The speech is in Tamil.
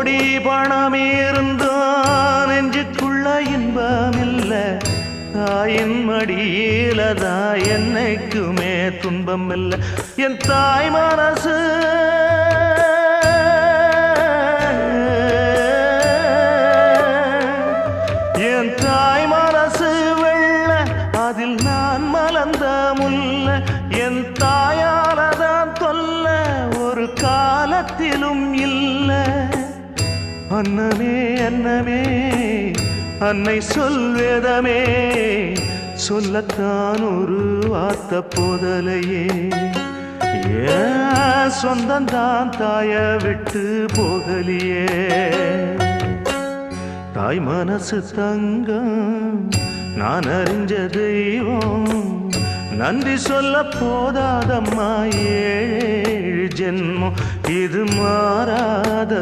கோடி பணம் இருந்தான் நெஞ்சுக்குள்ள இன்பம் இல்ல தாயின் மடியிலதான் என்னைக்குமே துன்பம் இல்ல என் தாய் மனசு என் தாய் மனசு வெள்ள அதில் நான் மலர்ந்த முல்ல என் தாயாலதான் தொல்ல ஒரு காலத்திலும் இல்ல அன்னமே அன்னமே அன்னை சொல்வேதமே சொல்லத்தான் ஒரு வார்த்தை போதலையே ஏன் சொந்தந்தான் தாய விட்டு போகலியே தாய் மனசு தங்கம் நான் அறிஞ்ச தெய்வம் நன்றி சொல்ல போதாதம்மா ஏழு ஜென்மம் இது மாறாத